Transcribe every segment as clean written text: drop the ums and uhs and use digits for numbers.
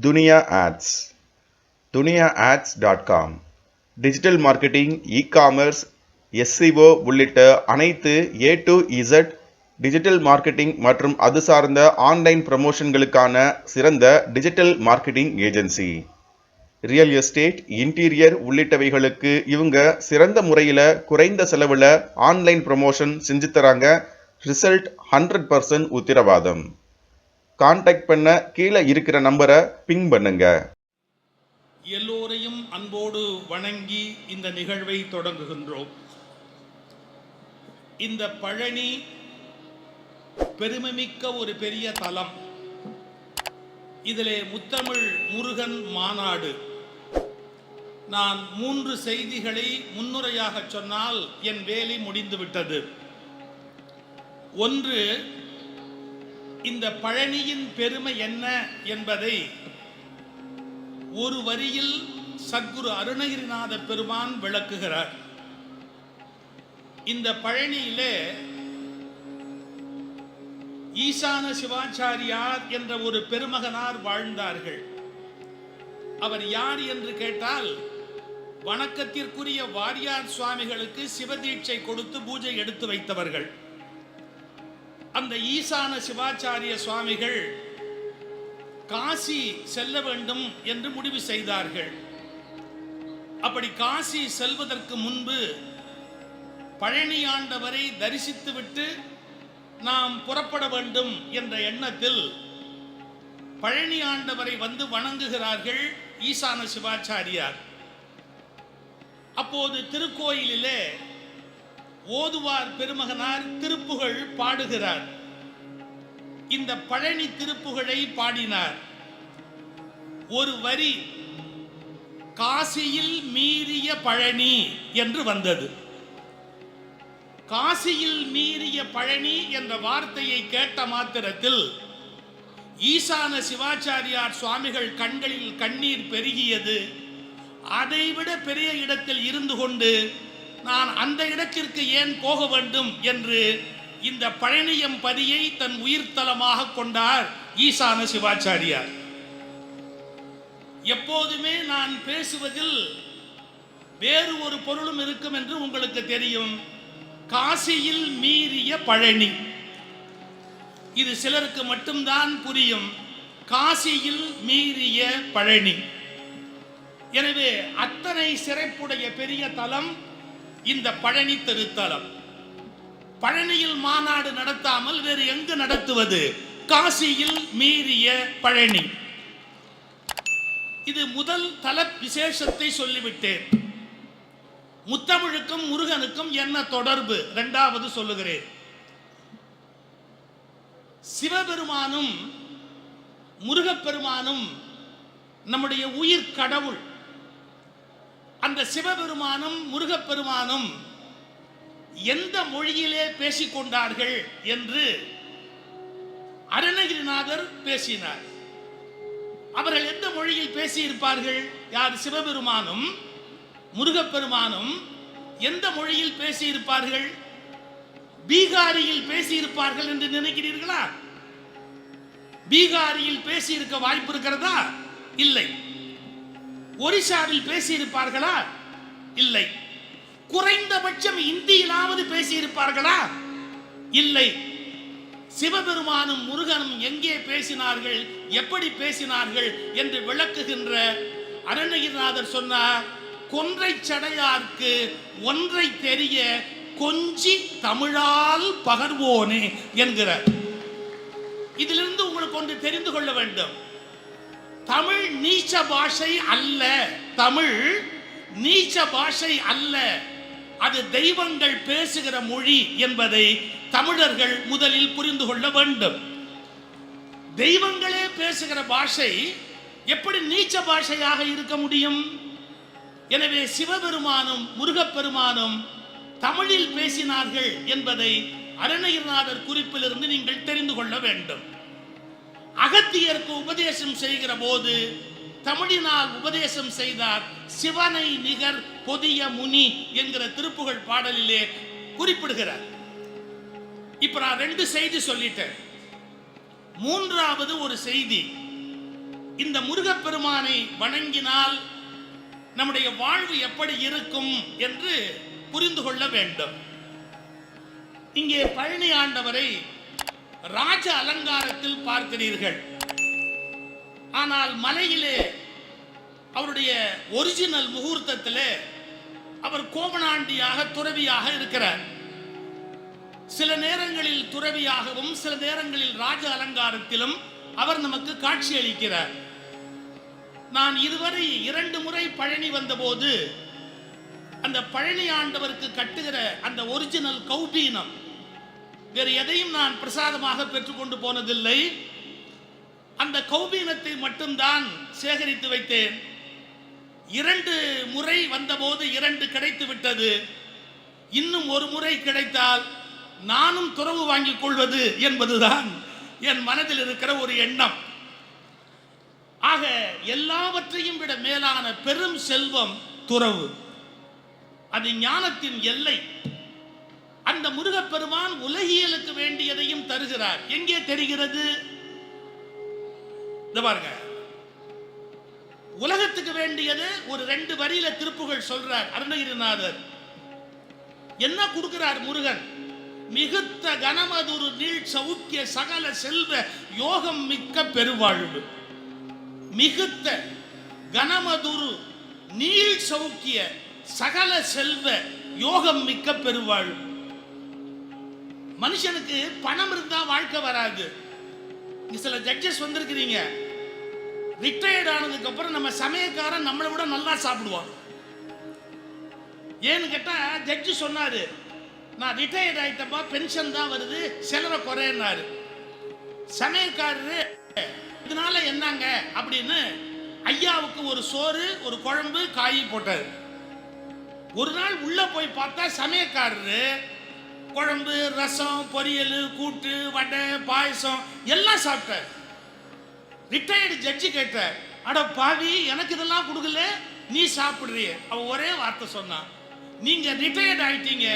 துனியா ads duniaads.com digital marketing, e-commerce, SEO உள்ளிட்ட அனைத்து A to Z digital marketing மற்றும் அது சார்ந்த ஆன்லைன் ப்ரமோஷன்களுக்கான சிறந்த digital marketing agency. Real estate, interior உள்ளிட்டவைகளுக்கு இவங்க சிறந்த முறையில் குறைந்த செலவில் ஆன்லைன் ப்ரமோஷன் செஞ்சு தராங்க. ரிசல்ட் 100% உத்திரவாதம். கான்டாக்ட் பண்ண கீழே இருக்கிற நம்பரை பிங் பண்ணுங்க. எல்லோரையும் அன்போடு வணங்கி இந்த நிகழ்வை தொடங்குகின்றோம். இந்த பழனி பெருமைமிக்க ஒரு பெரிய தலம். இதிலே முத்தமிழ் முருகன் மாநாடு. நான் 3 செய்திகளை முன்னுரையாக சொன்னால் என் வேலை முடிந்துவிட்டது. ஒன்று, இந்த பழனியின் பெருமை என்ன என்பதை ஒரு வரியில் சத்குரு அருணகிரிநாத பெருமான் விளக்குகிறார். இந்த பழனியிலே ஈசான சிவாச்சாரியார் என்ற ஒரு பெருமகனார் வாழ்ந்தார்கள். அவர் யார் என்று கேட்டால், வணக்கத்திற்குரிய வாரியார் சுவாமிகளுக்கு சிவதீட்சை கொடுத்து பூஜை எடுத்து வைத்தவர்கள். அந்த ஈசான சிவாச்சாரிய சுவாமிகள் காசி செல்ல வேண்டும் என்று முடிவு செய்தார்கள். அப்படி காசி செல்வதற்கு முன்பு பழனி ஆண்டவரை தரிசித்துவிட்டு நாம் புறப்பட வேண்டும் என்ற எண்ணத்தில் பழனி ஆண்டவரை வந்து வணங்குகிறார்கள் ஈசான சிவாச்சாரியார். அப்போது திருக்கோயிலிலே ஓதுவார் பெருமகனார் திருப்புகழ் பாடுகிறார். இந்த பழனி திருப்புகழை பாடினார். ஒரு வரி காசியில் மீறிய பழனி என்று வந்தது. காசியில் மீறிய பழனி என்ற வார்த்தையை கேட்ட மாத்திரத்தில் ஈசான சிவாச்சாரியார் சுவாமிகள் கண்களில் கண்ணீர் பெருகியது. அதைவிட பெரிய இடத்தில் இருந்து கொண்டு நான் அந்த இடத்திற்கு ஏன் போக வேண்டும் என்று இந்த பழனியம் பதியை தன் உயிர்த்தலமாக கொண்டார் ஈசான சிவாச்சாரியார். எப்போதுமே நான் பேசுவதில் வேறு ஒரு பொருளும் இருக்கும் என்று உங்களுக்கு தெரியும். காசியில் மீறிய பழனி, இது சிலருக்கு மட்டும்தான் புரியும். காசியில் மீறிய பழனி. எனவே அத்தனை சிறப்புடைய பெரிய தலம் இந்த பழனி திருத்தலம். பழனியில் மாநாடு நடத்தாமல் வேறு எங்கு நடத்துவது? காசியில் மீறிய பழனி. இது முதல் தல விசேஷத்தை சொல்லிவிட்டேன். முத்தமிழுக்கும் முருகனுக்கும் என்ன தொடர்பு? இரண்டாவது சொல்லுகிறேன். சிவபெருமானும் முருகப்பெருமானும் நம்முடைய உயிர் கடவுள். அந்த சிவபெருமானும் முருகப்பெருமானும் எந்த மொழியிலே பேசிக்கொண்டார்கள் என்று அருணகிரிநாதர் பேசினார். அவர்கள் எந்த மொழியில் பேசியிருப்பார்கள்? யார்? சிவபெருமானும் முருகப்பெருமானும் எந்த மொழியில் பேசியிருப்பார்கள்? பீகாரியில் பேசியிருப்பார்கள் என்று நினைக்கிறீர்களா? பீகாரியில் பேசியிருக்க வாய்ப்பு இருக்கிறதா? இல்லை. ஒரிசாவில் பேசியிருப்பார்களா? இல்லை. குறைந்தபட்சம் இந்தியிலாவது பேசியிருப்பார்களா? இல்லை. சிவபெருமானும் முருகனும் எங்கே பேசினார்கள், எப்படி பேசினார்கள் என்று விளக்குகின்ற அருணகிரிநாதர் சொன்னார், கொன்றை சடையார்க்கு ஒன்றை தெரிய கொஞ்சி தமிழால் பகர்வோனே என்கிறார். இதிலிருந்து உங்களுக்கு ஒன்று தெரிந்து கொள்ள வேண்டும். தமிழ் நீச்ச பாஷை அல்ல. தமிழ் நீச்ச பாஷை அல்ல. அது தெய்வங்கள் பேசுகிற மொழி என்பதை தமிழர்கள் முதலில் புரிந்து கொள்ள வேண்டும். தெய்வங்களே பேசுகிற பாஷை எப்படி நீச்ச பாஷையாக இருக்க முடியும்? எனவே சிவபெருமானும் முருகப்பெருமானும் தமிழில் பேசினார்கள் என்பதை அருணகிரிநாதர் குறிப்பிலிருந்து நீங்கள் தெரிந்து கொள்ள வேண்டும். அகத்தியருக்கு உபதேசம் செய்கிற போது தமிழினால் உபதேசம் செய்தார். சிவனை நிகர் பொதிய முனி என்கிற திருப்புகழ் பாடலிலே குறிப்பிடுகிறார். இப்ப நான் 2 செய்தி சொல்லிட்டேன். மூன்றாவது ஒரு செய்தி. இந்த முருகப்பெருமானை வணங்கினால் நம்முடைய வாழ்வு எப்படி இருக்கும் என்று புரிந்து கொள்ள வேண்டும். இங்கே பழனி ஆண்டவரை ராஜ அலங்காரத்தில் பார்க்கிறீர்கள். ஆனால் மலையிலே அவருடைய ஒரிஜினல் முகூர்த்தத்திலே அவர் கோவணாண்டியாக துறவியாக இருக்கிறார். சில நேரங்களில் துறவியாகவும் சில நேரங்களில் ராஜ அலங்காரத்திலும் அவர் நமக்கு காட்சி அளிக்கிறார். நான் இதுவரை 2 முறை பழனி வந்தபோது அந்த பழனி ஆண்டவருக்கு கட்டுகிற அந்த ஒரிஜினல் கௌபீனம் வேறு எதையும் நான் பிரசாதமாக பெற்றுக்கொண்டு போனதில்லை. அந்த கௌபீனத்தை மட்டும்தான் சேகரித்து வைத்தேன். 2 முறை வந்தபோது 2 கிடைத்து விட்டது. இன்னும் 1 முறை கிடைத்தால் நானும் துறவு வாங்கிக் கொள்வது என்பதுதான் என் மனதில் இருக்கிற ஒரு எண்ணம். ஆக எல்லாவற்றையும் விட மேலான பெரும் செல்வம் துறவு. அது ஞானத்தின் எல்லை. அந்த முருகப்பெருமான் உலகியலுக்கு வேண்டியதையும் தருகிறார். எங்கே தெரிகிறது? பாருங்க, உலகத்துக்கு வேண்டியது ஒரு 2 வரியில திருப்புகழ் சொல்றார் அருணகிரிநாதர். என்ன கொடுக்கிறார் முருகன்? மிகுத்த கனமதுரு நீள் சௌக்கிய சகல செல்வ யோகம் மிக்க பெருவாழ்வு. மிகுத்த கனமதுரு நீள் சௌக்கிய சகல செல்வ யோகம் மிக்க பெருவாழ்வு. மனுஷனுக்கு பணம் இருந்தா வாழ்க்கை வராது. இங்க சில ஜட்ஜஸ் வந்திருக்கிறீங்க, ரிட்டையர்ட் ஆனதுக்கு அப்புறம் நம்ம சமயக்காரன் நம்மளை விட நல்லா சாப்பிடுவான். ஏன்னு கேட்டா ஜட்ஜு சொன்னாரு, நான் ரிட்டையர்ட் ஆயிட்டப்பா, பென்ஷன் தான் வருது, செலவை குறையினாரு. சமயக்காரரு இதனால என்னங்க அப்படின்னு ஐயாவுக்கு ஒரு சோறு ஒரு குழம்பு காய் போட்டாரு. ஒரு நாள் உள்ள போய் பார்த்தா சமயக்காரரு குழம்பு ரசம் பொரியல் கூட்டு வடை பாயசம் எல்லாம் சாப்பிட்டார். ரிட்டையர்டு ஜட்ஜி கேட்டார், அட பாவி, எனக்கு இதெல்லாம் கொடுக்கல, நீ சாப்பிடுறிய? அவ ஒரே வார்த்தை சொன்னான், நீங்க ரிட்டையர்ட் ஆயிட்டீங்க,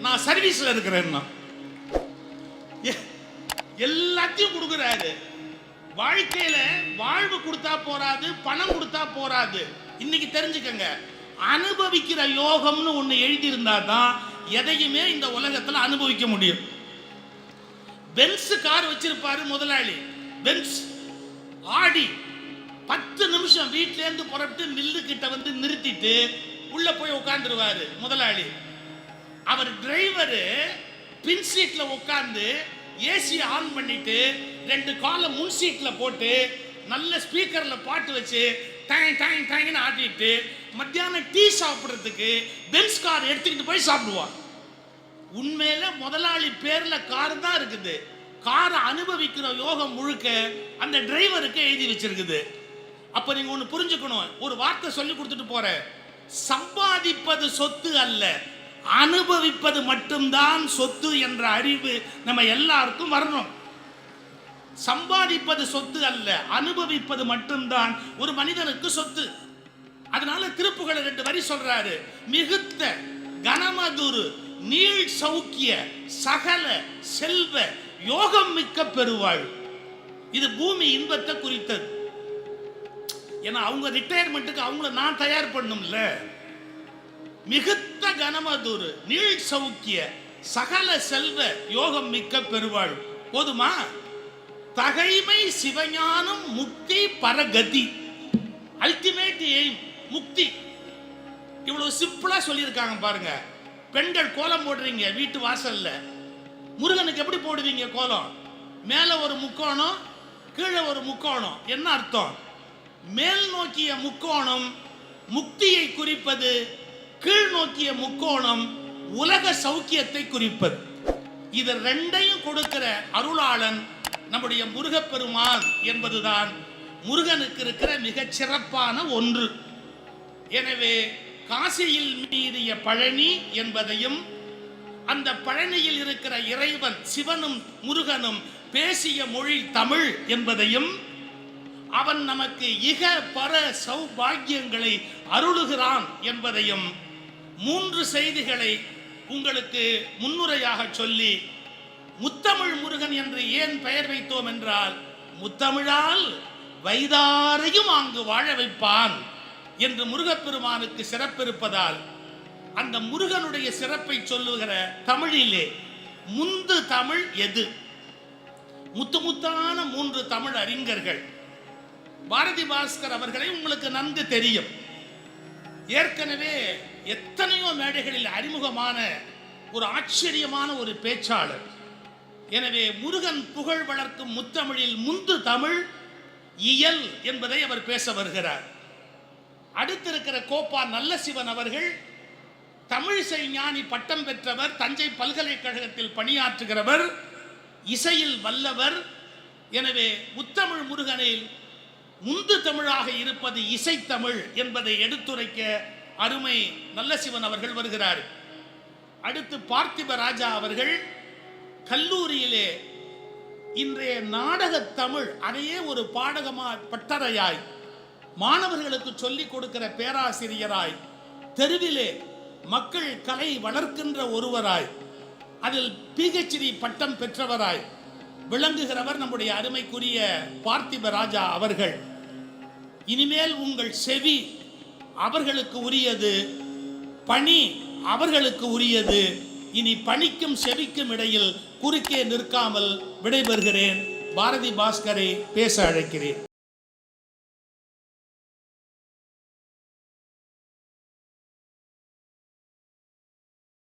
நான் சர்வீஸ்ல இருக்கிறேன்னா. எல்லாத்தையும் கொடுக்கிறாரு. வாழ்க்கையில வாழ்வு கொடுத்தா போராது, பணம் கொடுத்தா போராது. இன்னைக்கு தெரிஞ்சுக்கங்க, அனுபவிக்கிற யோகம்னு ஒண்ணு எழுதி இருந்தா தான் எதையுமே இந்த உலகத்துல அனுபவிக்க முடியும். பென்ஸ் கார் வச்சிருப்பாரு முதலாளி, பென்ஸ் ஆடி 10 நிமிஷம் வீட்ல இருந்து புறப்பட்டு மில்லு கிட்ட வந்து நிறுத்திட்டு உள்ள போய் உட்கார்ந்துருவாரு முதலாளி. அவர் டிரைவரு பின் சீட்ல உட்கார்ந்து ஏசி ஆன் பண்ணிட்டு 2 காலை முன் சீட்ல போட்டு நல்ல ஸ்பீக்கர்ல பாட்டு வச்சு டாய் டாய் டாய்னு ஆட்டிட்டு மத்தியானம் டீ சாப்பிடுறதுக்கு பென்ஸ் கார் எடுத்துக்கிட்டு போய் சாப்பிடுவார். உண்மையில முதலாளி பேர்ல கார் தான் இருக்குது, காரை அனுபவிக்கிற யோகம் முழுக்க அந்த டிரைவருக்கு எழுதி வச்சிருக்குது. அப்ப நீங்க ஒண்ணு புரிஞ்சுக்கணும், ஒரு வார்த்தை சொல்லி கொடுத்துட்டு போற, சம்பாதிப்பது சொத்து அல்ல, அனுபவிப்பது மட்டும்தான் சொத்து என்ற அறிவு நம்ம எல்லாருக்கும் வரணும். சம்பாதிப்பது சொத்து அல்ல, அனுபவிப்பது மட்டும்தான் ஒரு மனிதனுக்கு சொத்து. அதனால திருப்புகழ 2 வரி சொல்றாரு, மிகுத்த கனமதுரு நீள் சௌக்கிய சகல செல்வ யோகம் மிக்க பெருவாழ். இது பூமி இன்பத்தை குறித்தது. ஏன்னா அவங்க ரிட்டையர்மெண்ட்டுக்கு அவங்கள நான் தயார் பண்ணும்ல. மிகுத்த கனமதுரு நீள் சௌக்கிய சகல செல்வ யோகம் மிக்க பெருவாழ். போதுமா? தகைமை சிவஞானம் முக்தி பரகதி, அல்டிமேட் எய்ம் முக்தி. இவ்வளவு சிம்பிளா சொல்லியிருக்காங்க பாருங்க. பெண்கள் கோலம் போடுறீங்க வீட்டு வாசல்ல, முருகனுக்கு எப்படி போடுவீங்க கோலம்? மேல ஒரு முக்கோணம், கீழே ஒரு முக்கோணம். என்ன அர்த்தம்? மேல் நோக்கிய முக்கோணம் முக்தியை குறிப்பது, கீழ் நோக்கிய முக்கோணம் உலக சௌக்கியத்தை குறிப்பது. இது 2ஐயும் கொடுக்கிற அருளாளன் நம்முடைய முருகப்பெருமான் என்பதுதான் முருகனுக்கு இருக்கிற மிகச் சிறப்பான ஒன்று. எனவே காசியில் மீறிய பழனி என்பதையும், அந்த பழனியில் இருக்கிற இறைவன் சிவனும் முருகனும் பேசிய மொழி தமிழ் என்பதையும், அவன் நமக்கு இக பர சௌபாகியங்களை அருளுகிறான் என்பதையும் 3 செய்திகளை உங்களுக்கு முன்னுரையாக சொல்லி, முத்தமிழ் முருகன் என்று ஏன் பெயர் வைத்தோம் என்றால், முத்தமிழால் வைதாரையும் அங்கு வாழ வைப்பான் என்று முருகப்பெருமானுக்கு சிறப்பு இருப்பதால் அந்த முருகனுடைய சிறப்பை சொல்லுகிற தமிழிலே முந்து தமிழ் எது? முத்தான 3 தமிழ் அறிஞர்கள். பாரதி பாஸ்கர் அவர்களை உங்களுக்கு நன்கு தெரியும். ஏற்கனவே எத்தனையோ மேடைகளில் அறிமுகமான ஒரு ஆச்சரியமான ஒரு பேச்சாளர். எனவே முருகன் புகழ் வளர்க்கும் முத்தமிழில் முந்து தமிழ் இயல் என்பதை அவர் பேச வருகிறார். அடுத்திருக்கிற கோப்பா நல்லசிவன் அவர்கள் தமிழிசை ஞானி பட்டம் பெற்றவர், தஞ்சை பல்கலைக்கழகத்தில் பணியாற்றுகிறவர், இசையில் வல்லவர். எனவே முத்தமிழ் முருகனில் முந்து தமிழாக இருப்பது இசைத்தமிழ் என்பதை எடுத்துரைக்க அருமை நல்லசிவன் அவர்கள் வருகிறார். அடுத்து பார்த்திப ராஜா அவர்கள் கல்லூரியிலே இன்றைய நாடக தமிழ் அதையே ஒரு பட்டறையாய் மாணவர்களுக்கு சொல்லிக் கொடுக்கிற பேராசிரியராய், தெருவிலே மக்கள் கலை வளர்க்கின்ற ஒருவராய், அதில் PhD பட்டம் பெற்றவராய் விளங்குகிறவர் நம்முடைய அருமைக்குரிய பார்த்திப ராஜா அவர்கள். இனிமேல் உங்கள் செவி அவர்களுக்கு உரியது, பணி அவர்களுக்கு உரியது. இனி பணிக்கும் செவிக்கும் இடையில் குறுக்கே நிற்காமல் விடைபெறுகிறேன். பாரதி பாஸ்கரை பேச அழைக்கிறேன்.